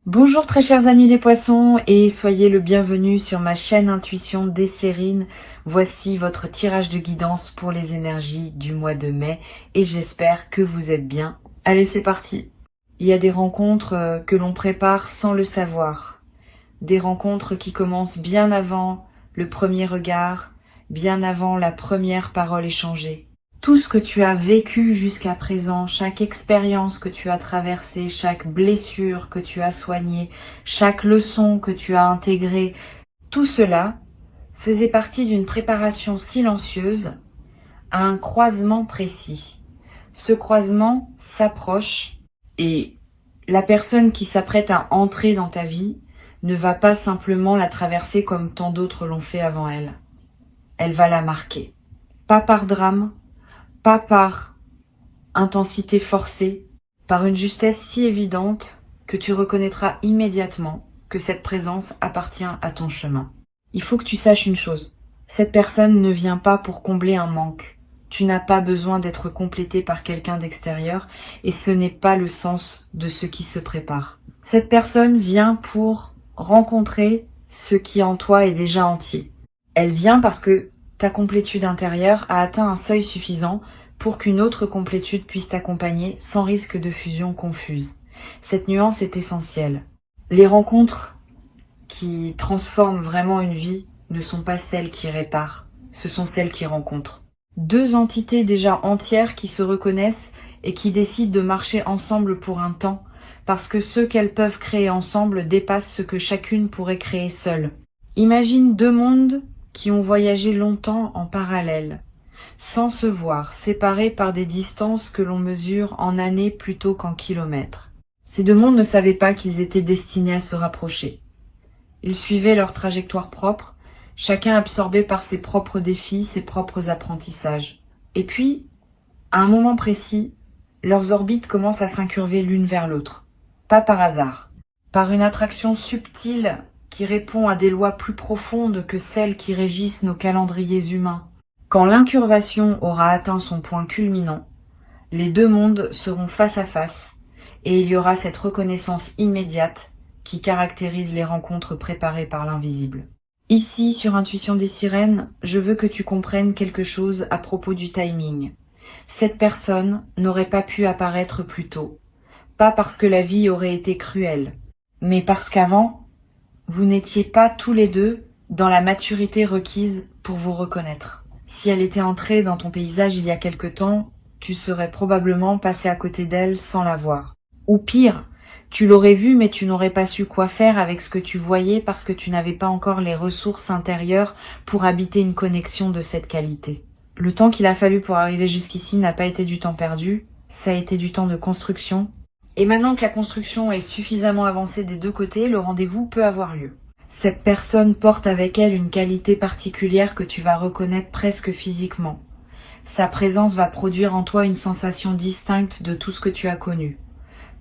Bonjour très chers amis les poissons et soyez le bienvenu sur ma chaîne Intuition Desserine. Voici votre tirage de guidance pour les énergies du mois de mai et j'espère que vous êtes bien. Allez, c'est parti. Il y a des rencontres que l'on prépare sans le savoir. Des rencontres qui commencent bien avant le premier regard, bien avant la première parole échangée. Tout ce que tu as vécu jusqu'à présent, chaque expérience que tu as traversée, chaque blessure que tu as soignée, chaque leçon que tu as intégrée, tout cela faisait partie d'une préparation silencieuse à un croisement précis. Ce croisement s'approche et la personne qui s'apprête à entrer dans ta vie ne va pas simplement la traverser comme tant d'autres l'ont fait avant elle. Elle va la marquer. Pas par drame, pas par intensité forcée, par une justesse si évidente que tu reconnaîtras immédiatement que cette présence appartient à ton chemin. Il faut que tu saches une chose, cette personne ne vient pas pour combler un manque. Tu n'as pas besoin d'être complété par quelqu'un d'extérieur et ce n'est pas le sens de ce qui se prépare. Cette personne vient pour rencontrer ce qui en toi est déjà entier. Elle vient parce que ta complétude intérieure a atteint un seuil suffisant pour qu'une autre complétude puisse t'accompagner sans risque de fusion confuse. Cette nuance est essentielle. Les rencontres qui transforment vraiment une vie ne sont pas celles qui réparent, ce sont celles qui rencontrent. Deux entités déjà entières qui se reconnaissent et qui décident de marcher ensemble pour un temps, parce que ce qu'elles peuvent créer ensemble dépasse ce que chacune pourrait créer seule. Imagine deux mondes qui ont voyagé longtemps en parallèle, sans se voir, séparés par des distances que l'on mesure en années plutôt qu'en kilomètres. Ces deux mondes ne savaient pas qu'ils étaient destinés à se rapprocher. Ils suivaient leur trajectoire propre, chacun absorbé par ses propres défis, ses propres apprentissages. Et puis, à un moment précis, leurs orbites commencent à s'incurver l'une vers l'autre. Pas par hasard, par une attraction subtile qui répond à des lois plus profondes que celles qui régissent nos calendriers humains. Quand l'incurvation aura atteint son point culminant, les deux mondes seront face à face et il y aura cette reconnaissance immédiate qui caractérise les rencontres préparées par l'invisible. Ici, sur Intuition des Sirènes, je veux que tu comprennes quelque chose à propos du timing. Cette personne n'aurait pas pu apparaître plus tôt, pas parce que la vie aurait été cruelle, mais parce qu'avant, vous n'étiez pas tous les deux dans la maturité requise pour vous reconnaître. Si elle était entrée dans ton paysage il y a quelque temps, tu serais probablement passé à côté d'elle sans la voir. Ou pire, tu l'aurais vue mais tu n'aurais pas su quoi faire avec ce que tu voyais parce que tu n'avais pas encore les ressources intérieures pour habiter une connexion de cette qualité. Le temps qu'il a fallu pour arriver jusqu'ici n'a pas été du temps perdu, ça a été du temps de construction. Et maintenant que la construction est suffisamment avancée des deux côtés, le rendez-vous peut avoir lieu. Cette personne porte avec elle une qualité particulière que tu vas reconnaître presque physiquement. Sa présence va produire en toi une sensation distincte de tout ce que tu as connu.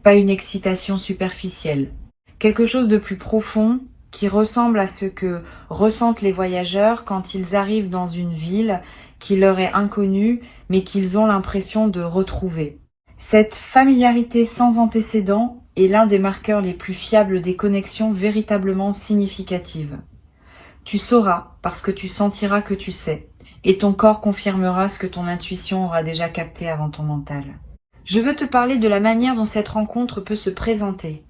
Pas une excitation superficielle. Quelque chose de plus profond qui ressemble à ce que ressentent les voyageurs quand ils arrivent dans une ville qui leur est inconnue mais qu'ils ont l'impression de retrouver. Cette familiarité sans antécédent est l'un des marqueurs les plus fiables des connexions véritablement significatives. Tu sauras parce que tu sentiras que tu sais, et ton corps confirmera ce que ton intuition aura déjà capté avant ton mental. Je veux te parler de la manière dont cette rencontre peut se présenter.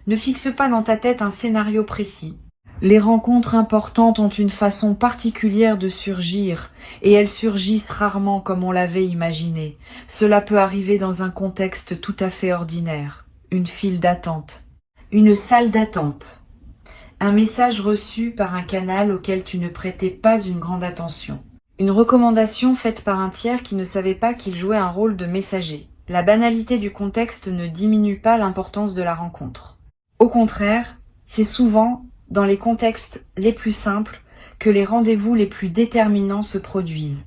Ne fixe pas dans ta tête un scénario précis. Les rencontres importantes ont une façon particulière de surgir, et elles surgissent rarement comme on l'avait imaginé. Cela peut arriver dans un contexte tout à fait ordinaire. Une file d'attente. Une salle d'attente. Un message reçu par un canal auquel tu ne prêtais pas une grande attention. Une recommandation faite par un tiers qui ne savait pas qu'il jouait un rôle de messager. La banalité du contexte ne diminue pas l'importance de la rencontre. Au contraire, c'est souvent dans les contextes les plus simples que les rendez-vous les plus déterminants se produisent.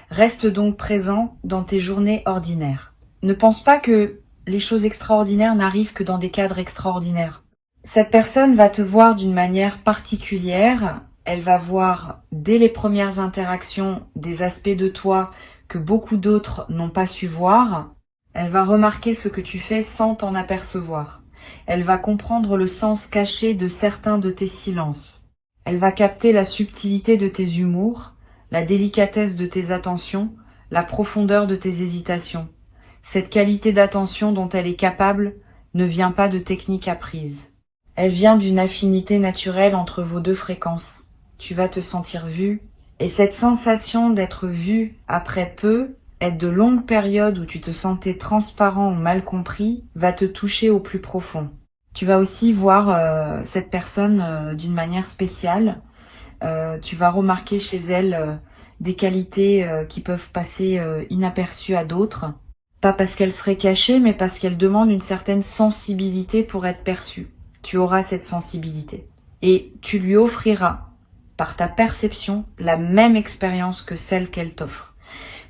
Reste donc présent dans tes journées ordinaires. Ne pense pas que les choses extraordinaires n'arrivent que dans des cadres extraordinaires. Cette personne va te voir d'une manière particulière, elle va voir dès les premières interactions des aspects de toi que beaucoup d'autres n'ont pas su voir, elle va remarquer ce que tu fais sans t'en apercevoir. Elle va comprendre le sens caché de certains de tes silences. Elle va capter la subtilité de tes humours, la délicatesse de tes attentions, la profondeur de tes hésitations. Cette qualité d'attention dont elle est capable ne vient pas de techniques apprises. Elle vient d'une affinité naturelle entre vos deux fréquences. Tu vas te sentir vu, et cette sensation d'être vu après peu, être de longues périodes où tu te sentais transparent ou mal compris, va te toucher au plus profond. Tu vas aussi voir cette personne d'une manière spéciale. Tu vas remarquer chez elle des qualités qui peuvent passer inaperçues à d'autres. Pas parce qu'elle serait cachée, mais parce qu'elle demande une certaine sensibilité pour être perçue. Tu auras cette sensibilité. Et tu lui offriras, par ta perception, la même expérience que celle qu'elle t'offre.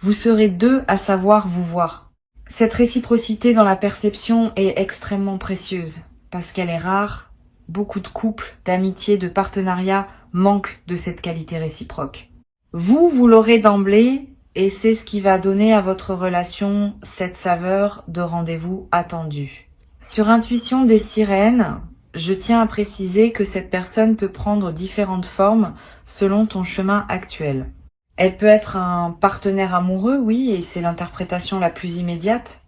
Vous serez deux à savoir vous voir. Cette réciprocité dans la perception est extrêmement précieuse, parce qu'elle est rare. Beaucoup de couples, d'amitiés, de partenariats manquent de cette qualité réciproque. Vous l'aurez d'emblée, et c'est ce qui va donner à votre relation cette saveur de rendez-vous attendu. Sur Intuition des sirènes, je tiens à préciser que cette personne peut prendre différentes formes selon ton chemin actuel. Elle peut être un partenaire amoureux, oui, et c'est l'interprétation la plus immédiate,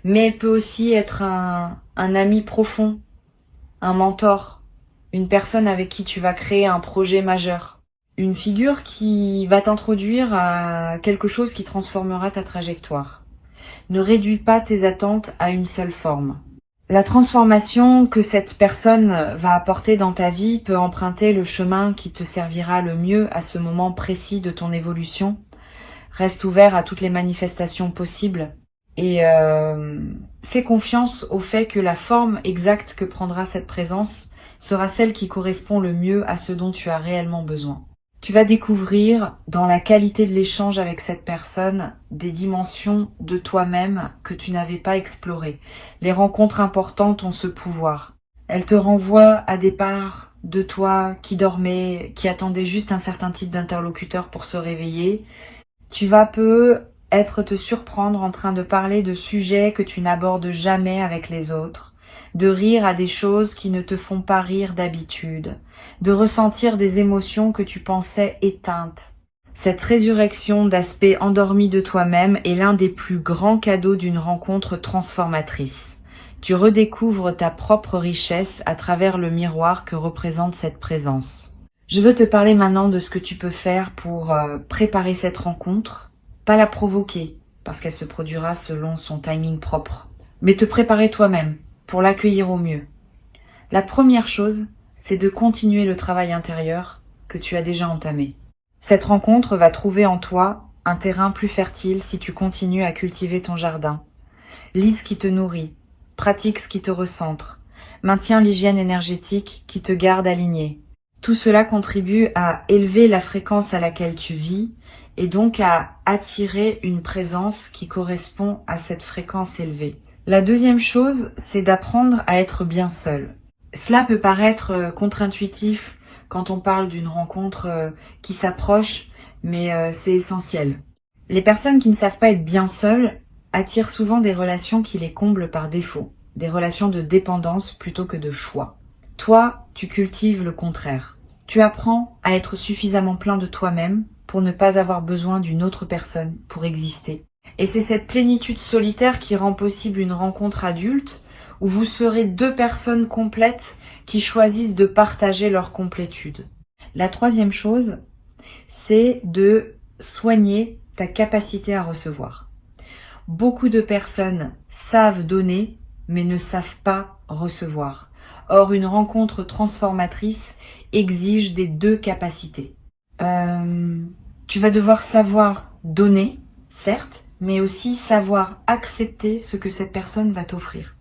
mais elle peut aussi être un ami profond, un mentor, une personne avec qui tu vas créer un projet majeur. Une figure qui va t'introduire à quelque chose qui transformera ta trajectoire. Ne réduis pas tes attentes à une seule forme. La transformation que cette personne va apporter dans ta vie peut emprunter le chemin qui te servira le mieux à ce moment précis de ton évolution. Reste ouvert à toutes les manifestations possibles et fais confiance au fait que la forme exacte que prendra cette présence sera celle qui correspond le mieux à ce dont tu as réellement besoin. Tu vas découvrir, dans la qualité de l'échange avec cette personne, des dimensions de toi-même que tu n'avais pas explorées. Les rencontres importantes ont ce pouvoir. Elles te renvoient à des parts de toi qui dormaient, qui attendaient juste un certain type d'interlocuteur pour se réveiller. Tu vas peut-être te surprendre en train de parler de sujets que tu n'abordes jamais avec les autres, de rire à des choses qui ne te font pas rire d'habitude, de ressentir des émotions que tu pensais éteintes. Cette résurrection d'aspect endormi de toi-même est l'un des plus grands cadeaux d'une rencontre transformatrice. Tu redécouvres ta propre richesse à travers le miroir que représente cette présence. Je veux te parler maintenant de ce que tu peux faire pour préparer cette rencontre, pas la provoquer, parce qu'elle se produira selon son timing propre, mais te préparer toi-même pour l'accueillir au mieux. La première chose, c'est de continuer le travail intérieur que tu as déjà entamé. Cette rencontre va trouver en toi un terrain plus fertile si tu continues à cultiver ton jardin. Lis ce qui te nourrit, pratique ce qui te recentre, maintiens l'hygiène énergétique qui te garde aligné. Tout cela contribue à élever la fréquence à laquelle tu vis et donc à attirer une présence qui correspond à cette fréquence élevée. La deuxième chose, c'est d'apprendre à être bien seul. Cela peut paraître contre-intuitif quand on parle d'une rencontre qui s'approche, mais c'est essentiel. Les personnes qui ne savent pas être bien seules attirent souvent des relations qui les comblent par défaut, des relations de dépendance plutôt que de choix. Toi, tu cultives le contraire. Tu apprends à être suffisamment plein de toi-même pour ne pas avoir besoin d'une autre personne pour exister. Et c'est cette plénitude solitaire qui rend possible une rencontre adulte où vous serez deux personnes complètes qui choisissent de partager leur complétude. La troisième chose, c'est de soigner ta capacité à recevoir. Beaucoup de personnes savent donner, mais ne savent pas recevoir. Or, une rencontre transformatrice exige des deux capacités. Tu vas devoir savoir donner, certes, mais aussi savoir accepter ce que cette personne va t'offrir.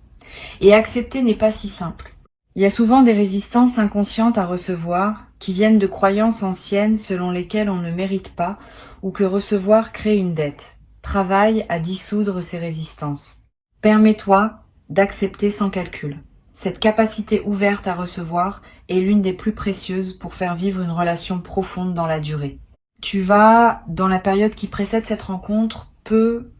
Et accepter n'est pas si simple. Il y a souvent des résistances inconscientes à recevoir qui viennent de croyances anciennes selon lesquelles on ne mérite pas ou que recevoir crée une dette. Travaille à dissoudre ces résistances. Permets-toi d'accepter sans calcul. Cette capacité ouverte à recevoir est l'une des plus précieuses pour faire vivre une relation profonde dans la durée. Tu vas, dans la période qui précède cette rencontre, peut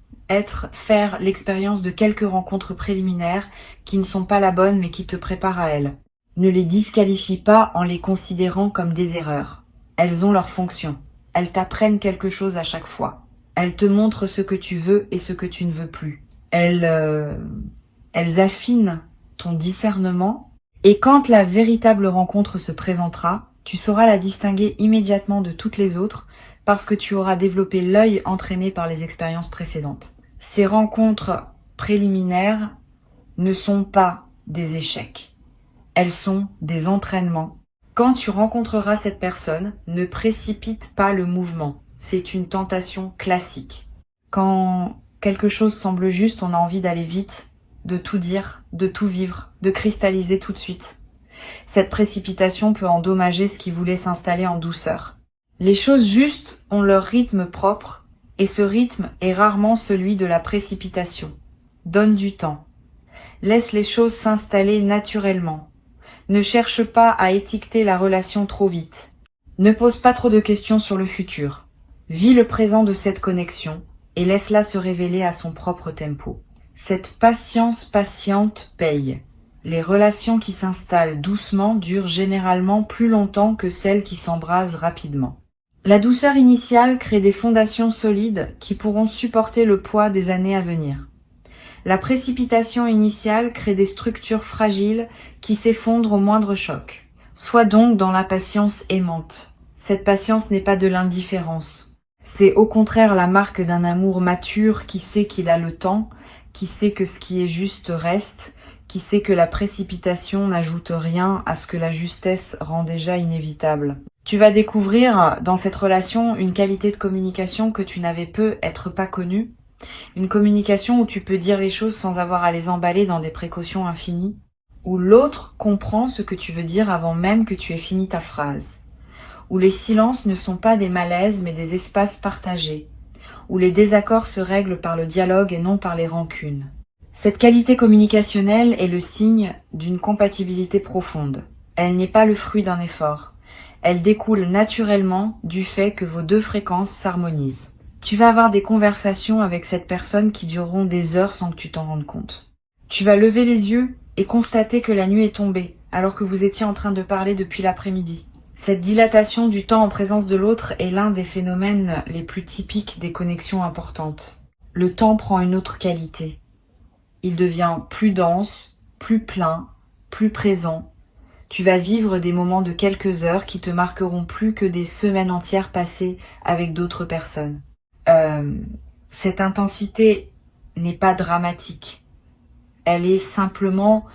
faire l'expérience de quelques rencontres préliminaires qui ne sont pas la bonne mais qui te préparent à elles. Ne les disqualifie pas en les considérant comme des erreurs. Elles ont leur fonction. Elles t'apprennent quelque chose à chaque fois. Elles te montrent ce que tu veux et ce que tu ne veux plus. Elles affinent ton discernement. Et quand la véritable rencontre se présentera, tu sauras la distinguer immédiatement de toutes les autres parce que tu auras développé l'œil entraîné par les expériences précédentes. Ces rencontres préliminaires ne sont pas des échecs. Elles sont des entraînements. Quand tu rencontreras cette personne, ne précipite pas le mouvement. C'est une tentation classique. Quand quelque chose semble juste, on a envie d'aller vite, de tout dire, de tout vivre, de cristalliser tout de suite. Cette précipitation peut endommager ce qui voulait s'installer en douceur. Les choses justes ont leur rythme propre, et ce rythme est rarement celui de la précipitation. Donne du temps. Laisse les choses s'installer naturellement. Ne cherche pas à étiqueter la relation trop vite. Ne pose pas trop de questions sur le futur. Vis le présent de cette connexion et laisse-la se révéler à son propre tempo. Cette patience patiente paye. Les relations qui s'installent doucement durent généralement plus longtemps que celles qui s'embrasent rapidement. La douceur initiale crée des fondations solides qui pourront supporter le poids des années à venir. La précipitation initiale crée des structures fragiles qui s'effondrent au moindre choc. Sois donc dans la patience aimante. Cette patience n'est pas de l'indifférence. C'est au contraire la marque d'un amour mature qui sait qu'il a le temps, qui sait que ce qui est juste reste, qui sait que la précipitation n'ajoute rien à ce que la justesse rend déjà inévitable. Tu vas découvrir dans cette relation une qualité de communication que tu n'avais peut-être pas connue. Une communication où tu peux dire les choses sans avoir à les emballer dans des précautions infinies, où l'autre comprend ce que tu veux dire avant même que tu aies fini ta phrase, où les silences ne sont pas des malaises mais des espaces partagés, où les désaccords se règlent par le dialogue et non par les rancunes. Cette qualité communicationnelle est le signe d'une compatibilité profonde. Elle n'est pas le fruit d'un effort. Elle découle naturellement du fait que vos deux fréquences s'harmonisent. Tu vas avoir des conversations avec cette personne qui dureront des heures sans que tu t'en rendes compte. Tu vas lever les yeux et constater que la nuit est tombée, alors que vous étiez en train de parler depuis l'après-midi. Cette dilatation du temps en présence de l'autre est l'un des phénomènes les plus typiques des connexions importantes. Le temps prend une autre qualité. Il devient plus dense, plus plein, plus présent. Tu vas vivre des moments de quelques heures qui te marqueront plus que des semaines entières passées avec d'autres personnes. Cette intensité n'est pas dramatique. Elle est simplement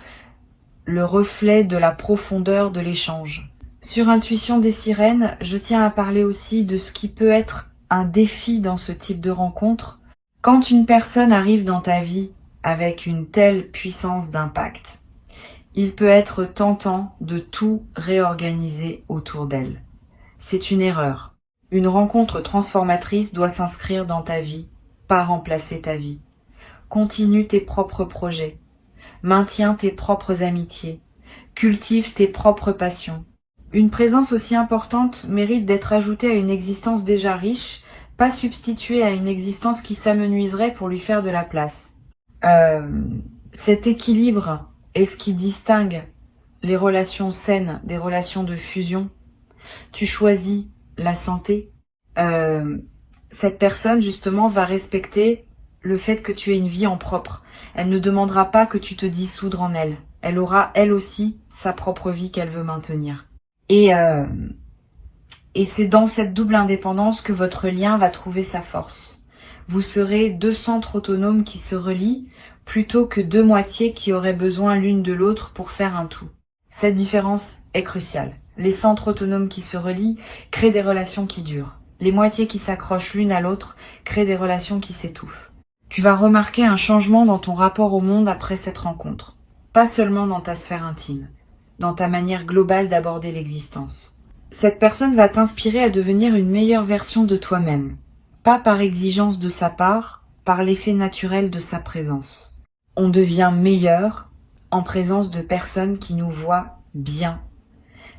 le reflet de la profondeur de l'échange. Sur Intuition des sirènes, je tiens à parler aussi de ce qui peut être un défi dans ce type de rencontre. Quand une personne arrive dans ta vie avec une telle puissance d'impact, il peut être tentant de tout réorganiser autour d'elle. C'est une erreur. Une rencontre transformatrice doit s'inscrire dans ta vie, pas remplacer ta vie. Continue tes propres projets. Maintiens tes propres amitiés. Cultive tes propres passions. Une présence aussi importante mérite d'être ajoutée à une existence déjà riche, pas substituée à une existence qui s'amenuiserait pour lui faire de la place. Cet équilibre est ce qui distingue les relations saines des relations de fusion. Tu choisis la santé. Cette personne, justement, va respecter le fait que tu aies une vie en propre. Elle ne demandera pas que tu te dissoudres en elle. Elle aura, elle aussi, sa propre vie qu'elle veut maintenir. Et c'est dans cette double indépendance que votre lien va trouver sa force. Vous serez deux centres autonomes qui se relient, plutôt que deux moitiés qui auraient besoin l'une de l'autre pour faire un tout. Cette différence est cruciale. Les centres autonomes qui se relient créent des relations qui durent. Les moitiés qui s'accrochent l'une à l'autre créent des relations qui s'étouffent. Tu vas remarquer un changement dans ton rapport au monde après cette rencontre. Pas seulement dans ta sphère intime, dans ta manière globale d'aborder l'existence. Cette personne va t'inspirer à devenir une meilleure version de toi-même. Pas par exigence de sa part, par l'effet naturel de sa présence. On devient meilleur en présence de personnes qui nous voient bien.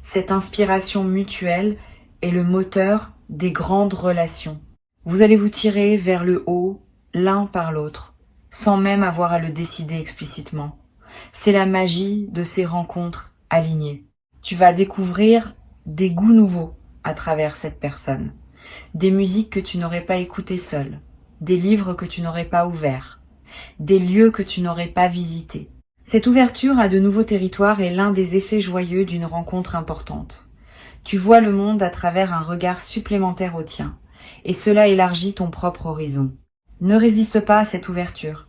Cette inspiration mutuelle est le moteur des grandes relations. Vous allez vous tirer vers le haut l'un par l'autre, sans même avoir à le décider explicitement. C'est la magie de ces rencontres alignées. Tu vas découvrir des goûts nouveaux à travers cette personne, des musiques que tu n'aurais pas écoutées seule, des livres que tu n'aurais pas ouverts, des lieux que tu n'aurais pas visités. Cette ouverture à de nouveaux territoires est l'un des effets joyeux d'une rencontre importante. Tu vois le monde à travers un regard supplémentaire au tien, et cela élargit ton propre horizon. Ne résiste pas à cette ouverture.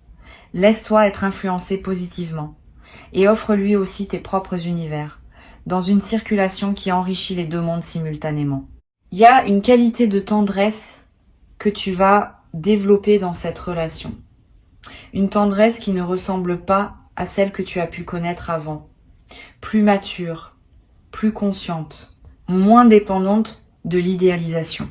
Laisse-toi être influencé positivement, et offre-lui aussi tes propres univers, dans une circulation qui enrichit les deux mondes simultanément. Il y a une qualité de tendresse que tu vas développer dans cette relation. Une tendresse qui ne ressemble pas à celle que tu as pu connaître avant. Plus mature, plus consciente, moins dépendante de l'idéalisation.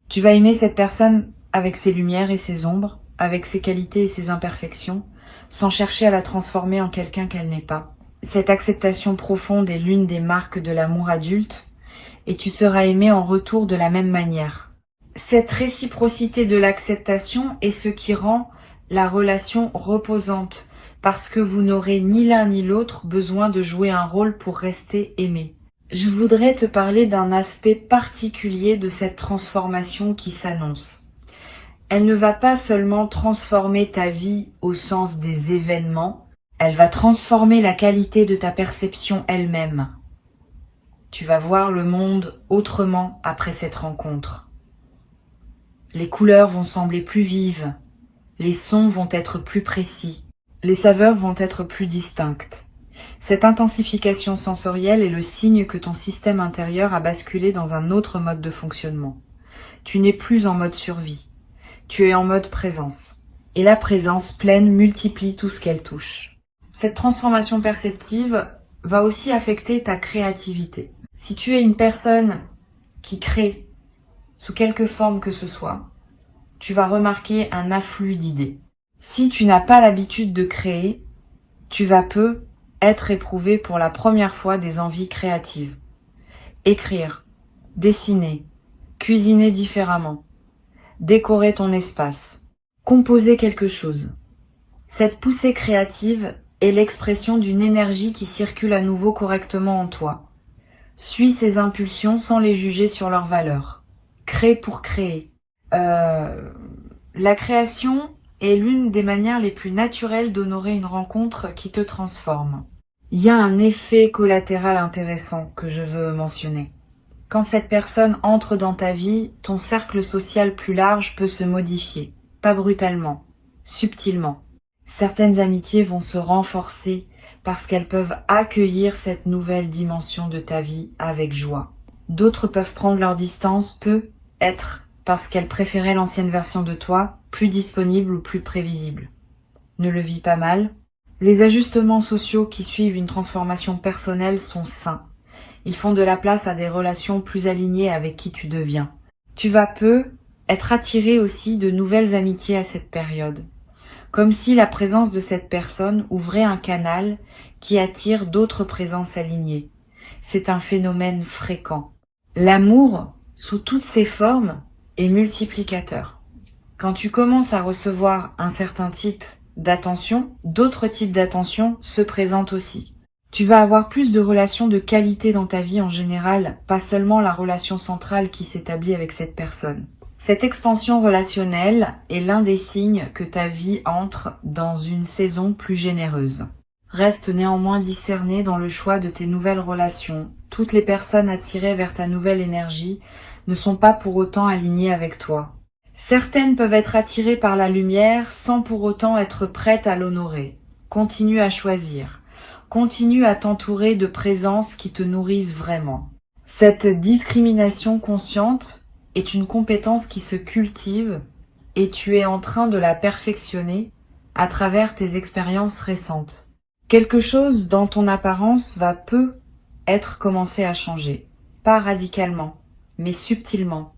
Tu vas aimer cette personne avec ses lumières et ses ombres, avec ses qualités et ses imperfections, sans chercher à la transformer en quelqu'un qu'elle n'est pas. Cette acceptation profonde est l'une des marques de l'amour adulte, et tu seras aimé en retour de la même manière. Cette réciprocité de l'acceptation est ce qui rend la relation reposante, parce que vous n'aurez ni l'un ni l'autre besoin de jouer un rôle pour rester aimé. Je voudrais te parler d'un aspect particulier de cette transformation qui s'annonce. Elle ne va pas seulement transformer ta vie au sens des événements, elle va transformer la qualité de ta perception elle-même. Tu vas voir le monde autrement après cette rencontre. Les couleurs vont sembler plus vives, les sons vont être plus précis, les saveurs vont être plus distinctes. Cette intensification sensorielle est le signe que ton système intérieur a basculé dans un autre mode de fonctionnement. Tu n'es plus en mode survie, tu es en mode présence. Et la présence pleine multiplie tout ce qu'elle touche. Cette transformation perceptive va aussi affecter ta créativité. Si tu es une personne qui crée sous quelque forme que ce soit, tu vas remarquer un afflux d'idées. Si tu n'as pas l'habitude de créer, tu vas peu être éprouvé pour la première fois des envies créatives. Écrire, dessiner, cuisiner différemment, décorer ton espace, composer quelque chose. Cette poussée créative est l'expression d'une énergie qui circule à nouveau correctement en toi. Suis ces impulsions sans les juger sur leur valeur. Crée pour créer. La création est l'une des manières les plus naturelles d'honorer une rencontre qui te transforme. Il y a un effet collatéral intéressant que je veux mentionner. Quand cette personne entre dans ta vie, ton cercle social plus large peut se modifier. Pas brutalement, subtilement. Certaines amitiés vont se renforcer parce qu'elles peuvent accueillir cette nouvelle dimension de ta vie avec joie. D'autres peuvent prendre leur distance, peut-être parce qu'elles préféraient l'ancienne version de toi, plus disponible ou plus prévisible. Ne le vis pas mal. Les ajustements sociaux qui suivent une transformation personnelle sont sains. Ils font de la place à des relations plus alignées avec qui tu deviens. Tu vas être attiré aussi de nouvelles amitiés à cette période. Comme si la présence de cette personne ouvrait un canal qui attire d'autres présences alignées. C'est un phénomène fréquent. L'amour, sous toutes ses formes, est multiplicateur. Quand tu commences à recevoir un certain type d'attention, d'autres types d'attention se présentent aussi. Tu vas avoir plus de relations de qualité dans ta vie en général, pas seulement la relation centrale qui s'établit avec cette personne. Cette expansion relationnelle est l'un des signes que ta vie entre dans une saison plus généreuse. Reste néanmoins discerné dans le choix de tes nouvelles relations. Toutes les personnes attirées vers ta nouvelle énergie ne sont pas pour autant alignées avec toi. Certaines peuvent être attirées par la lumière sans pour autant être prêtes à l'honorer. Continue à choisir. Continue à t'entourer de présences qui te nourrissent vraiment. Cette discrimination consciente est une compétence qui se cultive et tu es en train de la perfectionner à travers tes expériences récentes. Quelque chose dans ton apparence va être commencé à changer. Pas radicalement, mais subtilement.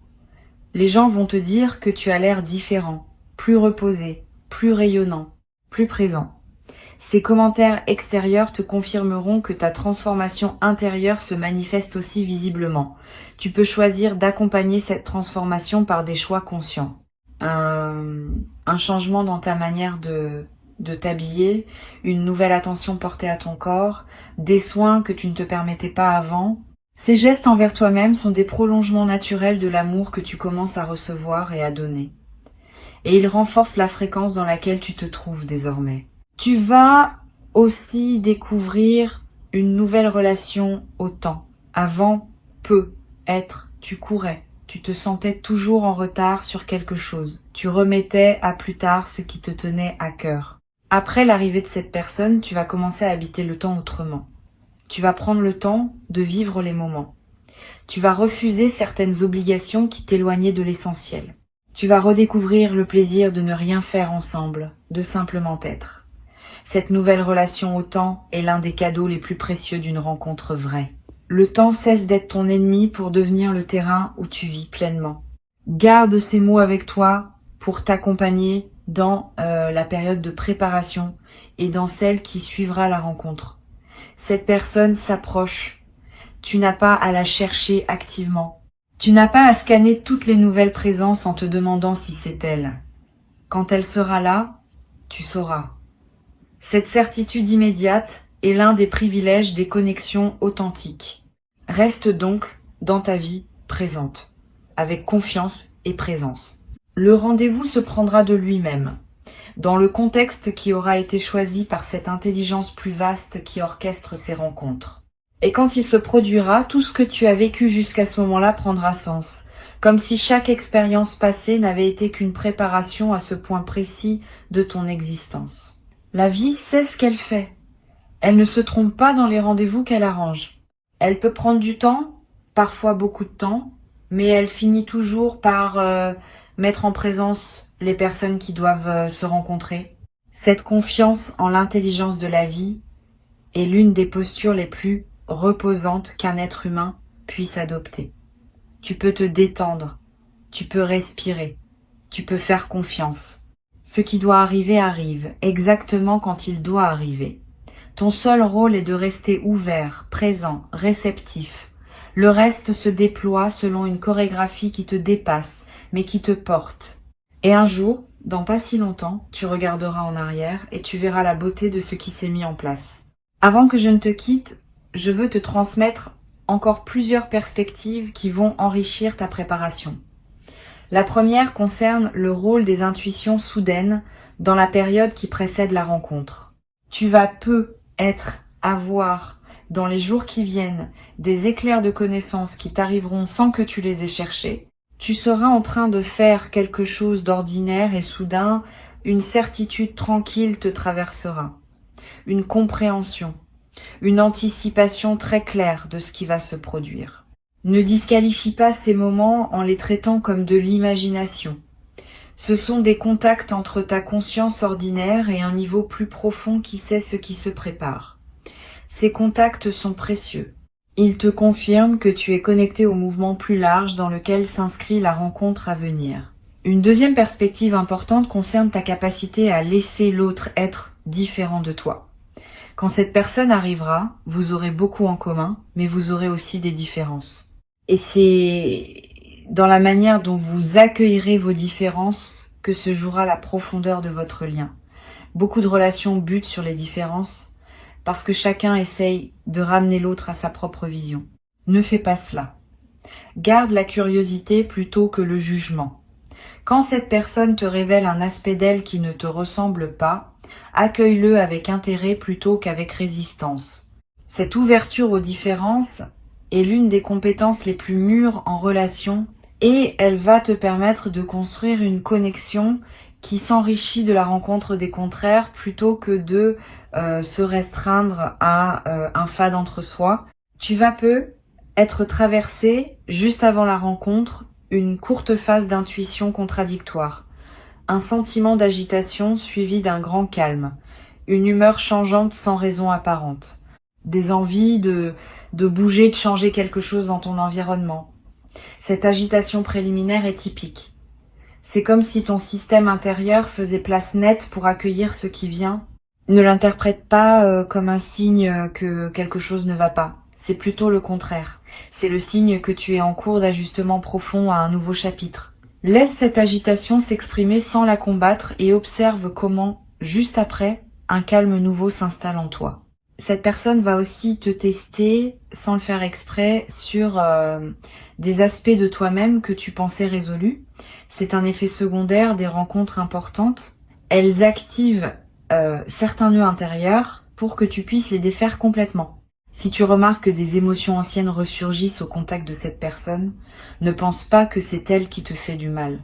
Les gens vont te dire que tu as l'air différent, plus reposé, plus rayonnant, plus présent. Ces commentaires extérieurs te confirmeront que ta transformation intérieure se manifeste aussi visiblement. Tu peux choisir d'accompagner cette transformation par des choix conscients. un changement dans ta manière de t'habiller, une nouvelle attention portée à ton corps, des soins que tu ne te permettais pas avant. Ces gestes envers toi-même sont des prolongements naturels de l'amour que tu commences à recevoir et à donner. Et ils renforcent la fréquence dans laquelle tu te trouves désormais. Tu vas aussi découvrir une nouvelle relation au temps. Avant, tu courais. Tu te sentais toujours en retard sur quelque chose. Tu remettais à plus tard ce qui te tenait à cœur. Après l'arrivée de cette personne, tu vas commencer à habiter le temps autrement. Tu vas prendre le temps de vivre les moments. Tu vas refuser certaines obligations qui t'éloignaient de l'essentiel. Tu vas redécouvrir le plaisir de ne rien faire ensemble, de simplement être. Cette nouvelle relation au temps est l'un des cadeaux les plus précieux d'une rencontre vraie. Le temps cesse d'être ton ennemi pour devenir le terrain où tu vis pleinement. Garde ces mots avec toi pour t'accompagner dans la période de préparation et dans celle qui suivra la rencontre. Cette personne s'approche. Tu n'as pas à la chercher activement. Tu n'as pas à scanner toutes les nouvelles présences en te demandant si c'est elle. Quand elle sera là, tu sauras. Cette certitude immédiate est l'un des privilèges des connexions authentiques. Reste donc dans ta vie présente, avec confiance et présence. Le rendez-vous se prendra de lui-même, dans le contexte qui aura été choisi par cette intelligence plus vaste qui orchestre ces rencontres. Et quand il se produira, tout ce que tu as vécu jusqu'à ce moment-là prendra sens, comme si chaque expérience passée n'avait été qu'une préparation à ce point précis de ton existence. La vie sait ce qu'elle fait. Elle ne se trompe pas dans les rendez-vous qu'elle arrange. Elle peut prendre du temps, parfois beaucoup de temps, mais elle finit toujours par mettre en présence les personnes qui doivent se rencontrer. Cette confiance en l'intelligence de la vie est l'une des postures les plus reposante qu'un être humain puisse adopter. Tu peux te détendre, tu peux respirer, tu peux faire confiance. Ce qui doit arriver arrive, exactement quand il doit arriver. Ton seul rôle est de rester ouvert, présent, réceptif. Le reste se déploie selon une chorégraphie qui te dépasse, mais qui te porte. Et un jour, dans pas si longtemps, tu regarderas en arrière et tu verras la beauté de ce qui s'est mis en place. Avant que je ne te quitte, je veux te transmettre encore plusieurs perspectives qui vont enrichir ta préparation. La première concerne le rôle des intuitions soudaines dans la période qui précède la rencontre. Tu vas avoir, dans les jours qui viennent, des éclairs de connaissances qui t'arriveront sans que tu les aies cherchés. Tu seras en train de faire quelque chose d'ordinaire et soudain, une certitude tranquille te traversera. Une compréhension. Une anticipation très claire de ce qui va se produire. Ne disqualifie pas ces moments en les traitant comme de l'imagination. Ce sont des contacts entre ta conscience ordinaire et un niveau plus profond qui sait ce qui se prépare. Ces contacts sont précieux. Ils te confirment que tu es connecté au mouvement plus large dans lequel s'inscrit la rencontre à venir. Une deuxième perspective importante concerne ta capacité à laisser l'autre être différent de toi. Quand cette personne arrivera, vous aurez beaucoup en commun, mais vous aurez aussi des différences. Et c'est dans la manière dont vous accueillerez vos différences que se jouera la profondeur de votre lien. Beaucoup de relations butent sur les différences parce que chacun essaye de ramener l'autre à sa propre vision. Ne fais pas cela. Garde la curiosité plutôt que le jugement. Quand cette personne te révèle un aspect d'elle qui ne te ressemble pas, accueille-le avec intérêt plutôt qu'avec résistance. Cette ouverture aux différences est l'une des compétences les plus mûres en relation et elle va te permettre de construire une connexion qui s'enrichit de la rencontre des contraires plutôt que de se restreindre à un fade entre soi. Tu vas être traversé, juste avant la rencontre, une courte phase d'intuition contradictoire. Un sentiment d'agitation suivi d'un grand calme, une humeur changeante sans raison apparente, des envies de bouger, de changer quelque chose dans ton environnement. Cette agitation préliminaire est typique. C'est comme si ton système intérieur faisait place nette pour accueillir ce qui vient. Ne l'interprète pas comme un signe que quelque chose ne va pas. C'est plutôt le contraire. C'est le signe que tu es en cours d'ajustement profond à un nouveau chapitre. Laisse cette agitation s'exprimer sans la combattre et observe comment, juste après, un calme nouveau s'installe en toi. Cette personne va aussi te tester, sans le faire exprès, sur des aspects de toi-même que tu pensais résolus. C'est un effet secondaire des rencontres importantes. Elles activent certains nœuds intérieurs pour que tu puisses les défaire complètement. Si tu remarques que des émotions anciennes ressurgissent au contact de cette personne, ne pense pas que c'est elle qui te fait du mal.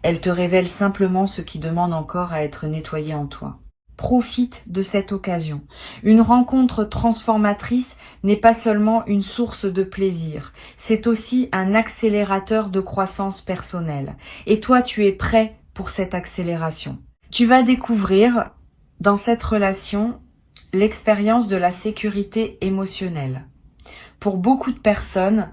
Elle te révèle simplement ce qui demande encore à être nettoyé en toi. Profite de cette occasion. Une rencontre transformatrice n'est pas seulement une source de plaisir, c'est aussi un accélérateur de croissance personnelle. Et toi, tu es prêt pour cette accélération. Tu vas découvrir dans cette relation l'expérience de la sécurité émotionnelle. Pour beaucoup de personnes,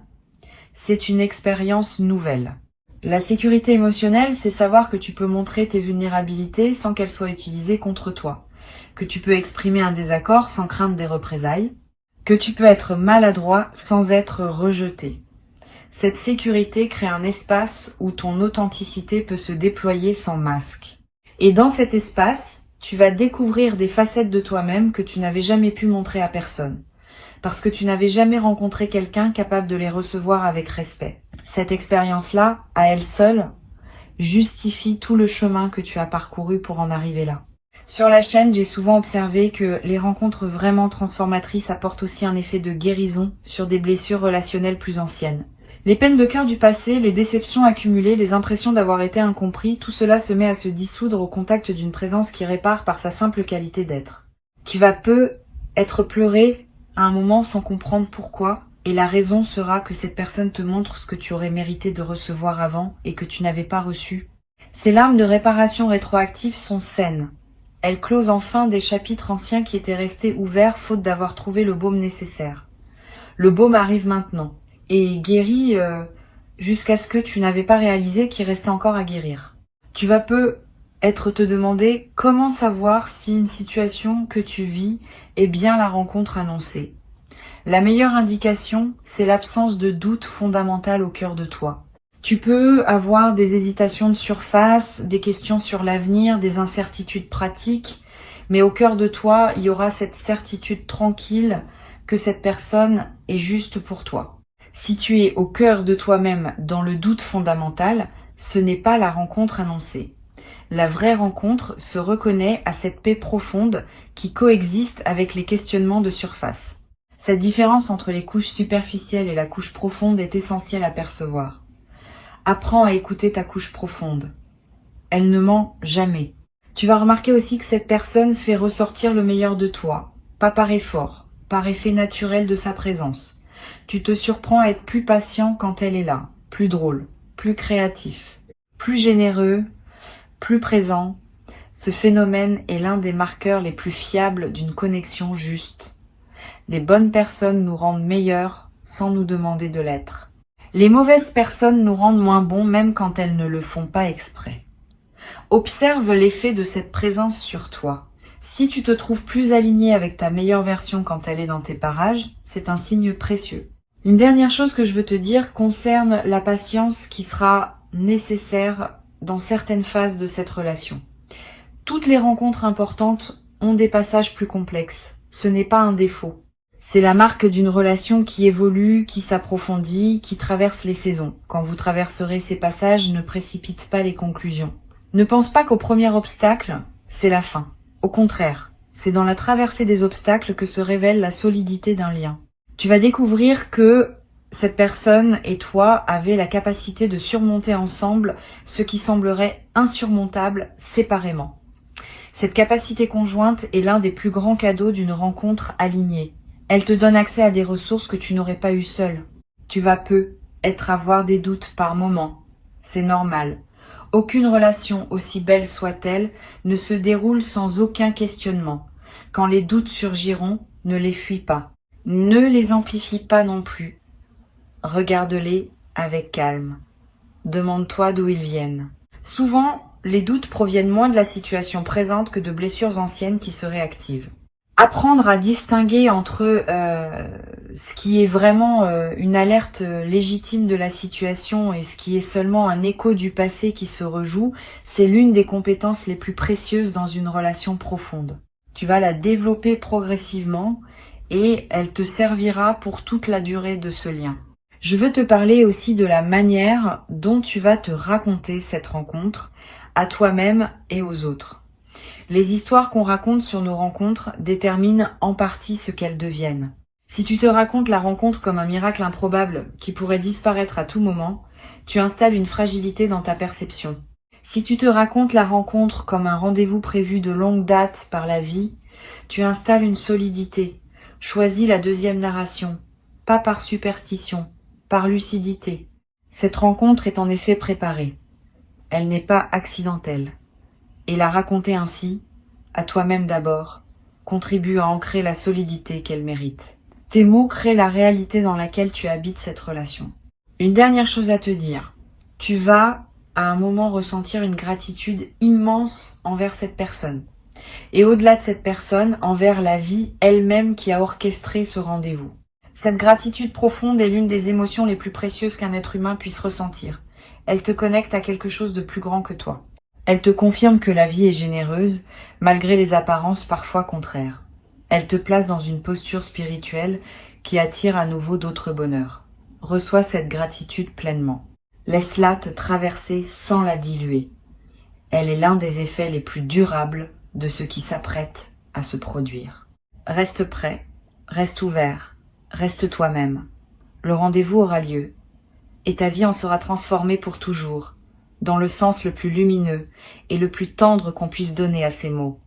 c'est une expérience nouvelle. La sécurité émotionnelle, c'est savoir que tu peux montrer tes vulnérabilités sans qu'elles soient utilisées contre toi, que tu peux exprimer un désaccord sans craindre des représailles, que tu peux être maladroit sans être rejeté. Cette sécurité crée un espace où ton authenticité peut se déployer sans masque. Et dans cet espace, tu vas découvrir des facettes de toi-même que tu n'avais jamais pu montrer à personne, parce que tu n'avais jamais rencontré quelqu'un capable de les recevoir avec respect. Cette expérience-là, à elle seule, justifie tout le chemin que tu as parcouru pour en arriver là. Sur la chaîne, j'ai souvent observé que les rencontres vraiment transformatrices apportent aussi un effet de guérison sur des blessures relationnelles plus anciennes. Les peines de cœur du passé, les déceptions accumulées, les impressions d'avoir été incompris, tout cela se met à se dissoudre au contact d'une présence qui répare par sa simple qualité d'être. Tu vas peu être pleuré à un moment sans comprendre pourquoi, et la raison sera que cette personne te montre ce que tu aurais mérité de recevoir avant et que tu n'avais pas reçu. Ces larmes de réparation rétroactive sont saines. Elles closent enfin des chapitres anciens qui étaient restés ouverts faute d'avoir trouvé le baume nécessaire. Le baume arrive maintenant. Et guérit jusqu'à ce que tu n'avais pas réalisé qu'il restait encore à guérir. Tu vas peu être te demander comment savoir si une situation que tu vis est bien la rencontre annoncée. La meilleure indication, c'est l'absence de doute fondamental au cœur de toi. Tu peux avoir des hésitations de surface, des questions sur l'avenir, des incertitudes pratiques, mais au cœur de toi, il y aura cette certitude tranquille que cette personne est juste pour toi. Si tu es au cœur de toi-même dans le doute fondamental, ce n'est pas la rencontre annoncée. La vraie rencontre se reconnaît à cette paix profonde qui coexiste avec les questionnements de surface. Cette différence entre les couches superficielles et la couche profonde est essentielle à percevoir. Apprends à écouter ta couche profonde. Elle ne ment jamais. Tu vas remarquer aussi que cette personne fait ressortir le meilleur de toi, pas par effort, par effet naturel de sa présence. Tu te surprends à être plus patient quand elle est là, plus drôle, plus créatif, plus généreux, plus présent. Ce phénomène est l'un des marqueurs les plus fiables d'une connexion juste. Les bonnes personnes nous rendent meilleurs sans nous demander de l'être. Les mauvaises personnes nous rendent moins bons même quand elles ne le font pas exprès. Observe l'effet de cette présence sur toi. Si tu te trouves plus aligné avec ta meilleure version quand elle est dans tes parages, c'est un signe précieux. Une dernière chose que je veux te dire concerne la patience qui sera nécessaire dans certaines phases de cette relation. Toutes les rencontres importantes ont des passages plus complexes. Ce n'est pas un défaut. C'est la marque d'une relation qui évolue, qui s'approfondit, qui traverse les saisons. Quand vous traverserez ces passages, ne précipite pas les conclusions. Ne pense pas qu'au premier obstacle, c'est la fin. Au contraire, c'est dans la traversée des obstacles que se révèle la solidité d'un lien. Tu vas découvrir que cette personne et toi avez la capacité de surmonter ensemble ce qui semblerait insurmontable séparément. Cette capacité conjointe est l'un des plus grands cadeaux d'une rencontre alignée. Elle te donne accès à des ressources que tu n'aurais pas eues seule. Tu vas peu avoir des doutes par moment. C'est normal. Aucune relation, aussi belle soit-elle, ne se déroule sans aucun questionnement. Quand les doutes surgiront, ne les fuis pas. Ne les amplifie pas non plus. Regarde-les avec calme. Demande-toi d'où ils viennent. Souvent, les doutes proviennent moins de la situation présente que de blessures anciennes qui se réactivent. Apprendre à distinguer entre ce qui est vraiment une alerte légitime de la situation et ce qui est seulement un écho du passé qui se rejoue, c'est l'une des compétences les plus précieuses dans une relation profonde. Tu vas la développer progressivement et elle te servira pour toute la durée de ce lien. Je veux te parler aussi de la manière dont tu vas te raconter cette rencontre à toi-même et aux autres. Les histoires qu'on raconte sur nos rencontres déterminent en partie ce qu'elles deviennent. Si tu te racontes la rencontre comme un miracle improbable qui pourrait disparaître à tout moment, tu installes une fragilité dans ta perception. Si tu te racontes la rencontre comme un rendez-vous prévu de longue date par la vie, tu installes une solidité. Choisis la deuxième narration, pas par superstition, par lucidité. Cette rencontre est en effet préparée. Elle n'est pas accidentelle. Et la raconter ainsi, à toi-même d'abord, contribue à ancrer la solidité qu'elle mérite. Tes mots créent la réalité dans laquelle tu habites cette relation. Une dernière chose à te dire. Tu vas, à un moment, ressentir une gratitude immense envers cette personne. Et au-delà de cette personne, envers la vie elle-même qui a orchestré ce rendez-vous. Cette gratitude profonde est l'une des émotions les plus précieuses qu'un être humain puisse ressentir. Elle te connecte à quelque chose de plus grand que toi. Elle te confirme que la vie est généreuse, malgré les apparences parfois contraires. Elle te place dans une posture spirituelle qui attire à nouveau d'autres bonheurs. Reçois cette gratitude pleinement. Laisse-la te traverser sans la diluer. Elle est l'un des effets les plus durables de ce qui s'apprête à se produire. Reste prêt, reste ouvert, reste toi-même. Le rendez-vous aura lieu, et ta vie en sera transformée pour toujours, dans le sens le plus lumineux et le plus tendre qu'on puisse donner à ces mots.